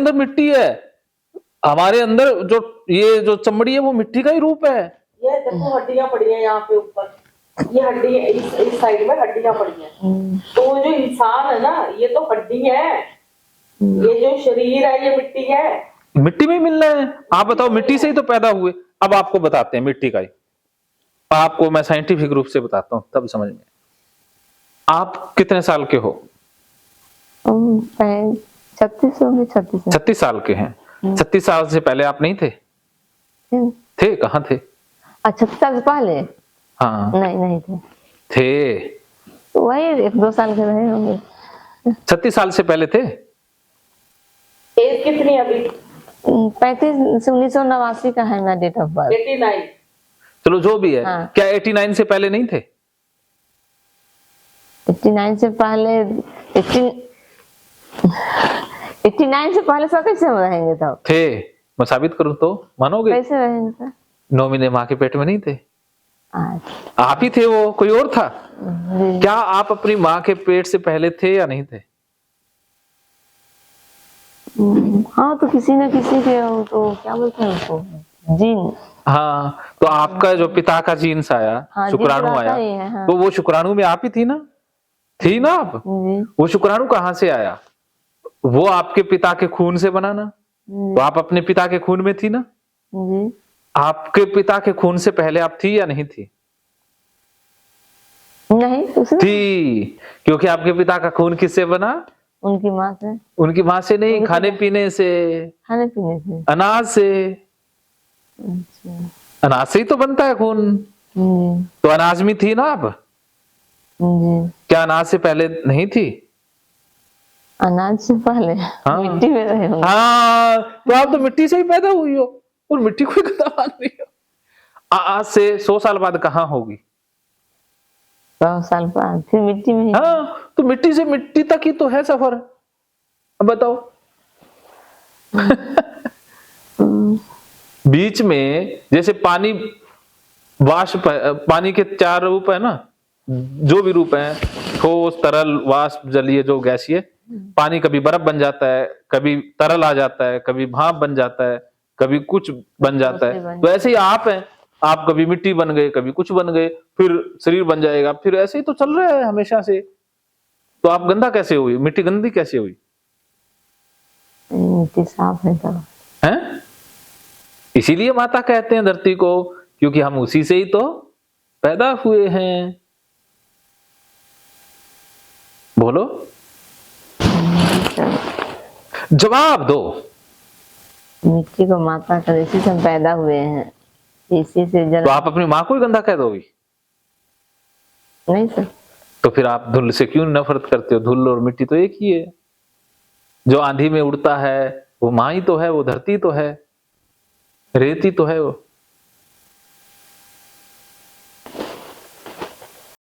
अंदर मिट्टी है, हमारे अंदर जो ये जो चमड़ी है वो मिट्टी का ही रूप है। ये देखो हड्डियां पड़ी हैं यहाँ पे ऊपर, ये हड्डी इस साइड में हड्डियां पड़ी हैं। तो जो इंसान है ना ये तो हड्डी है, ये जो शरीर है ये मिट्टी है, मिट्टी में ही मिलना है। आप बताओ, मिट्टी से ही तो पैदा हुए। अब आपको बताते हैं मिट्टी का ही, आपको मैं साइंटिफिक रूप से बताता हूं तब समझ में। आप कितने साल के हो? 36 साल के हैं। 36 साल से पहले आप नहीं थे? थे, कहाँ थे? 36 साल से पहले? हाँ नहीं थे। तो वही 1-2 साल के रहे होंगे। 36 साल से पहले थे। एज कितनी अभी? 1989 का है मेरा डेट ऑफ बर्थ। 89। चलो जो भी है। हाँ। क्या 89 से पहले नहीं थे? 89 से पहले 89 से पहले सब कैसे रहेंगे तब? थे, मैं साबित करूं तो मानोगे? कैसे रहेंगे सर? 9 महीने माँ के पेट में नहीं थे? अच्छा। आप ही थे, वो कोई और था? क्या आप अपनी माँ के पेट से पहले थे या नहीं थे? हाँ, तो किसी न किसी के तो क्या बोलते हैं उसको, जीन। हाँ, तो आपका जो पिता का जीन्स आया, हाँ, शुक्राणु आया, हाँ। तो वो शुक्राणु में आप ही थी ना? थी ना आप? वो शुक्राणु कहाँ से आया? वो आपके पिता के खून से बना ना? तो आप अपने पिता के खून में थी ना? आपके पिता के खून से पहले आप थी या नहीं थी? नहीं थी, क्योंकि आपके पिता का खून किससे बना? उनकी माँ से। उनकी माँ से नहीं, खाने पीने से, अनाज से। अनाज से ही तो बनता है खून। तो अनाज में थी ना आप? क्या अनाज से पहले नहीं थी? अनाज से पहले हाँ। मिट्टी में रहे हो। हाँ, तो आप तो मिट्टी से ही पैदा हुई हो, और मिट्टी कोई गंदा मान रही हो। आज से 100 साल बाद कहाँ होगी? 100 साल बाद फिर मिट्टी में। हाँ, तो मिट्टी से मिट्टी तक ही तो है सफर। अब बताओ। बीच में जैसे पानी, वाष्प, पानी के 4 रूप है ना, जो भी रूप है, ठोस, तरल, वाष्प, जलीय, जो गैसीय। पानी कभी बर्फ बन जाता है, कभी तरल आ जाता है, कभी भाप बन जाता है, कभी कुछ बन जाता है। तो ऐसे ही आप हैं, आप कभी मिट्टी बन गए, कभी कुछ बन गए, फिर शरीर बन जाएगा, फिर ऐसे ही तो चल रहा है हमेशा से। तो आप गंदा कैसे हुई? मिट्टी गंदी कैसे हुई? मिट्टी साफ है तब। हैं? इसीलिए माता कहते हैं धरती को, क्योंकि हम उसी से ही तो पैदा हुए हैं। बोलो, जवाब दो। मिट्टी को माता का, इसी से हम पैदा हुए हैं, इसी से जन्म। तो आप अपनी माँ को ही गंदा कह दोगी? नहीं सर। तो फिर आप धूल से क्यों नफरत करते हो? धूल और मिट्टी तो एक ही है। जो आंधी में उड़ता है वो माँ ही तो है, वो धरती तो है, रेती तो है वो।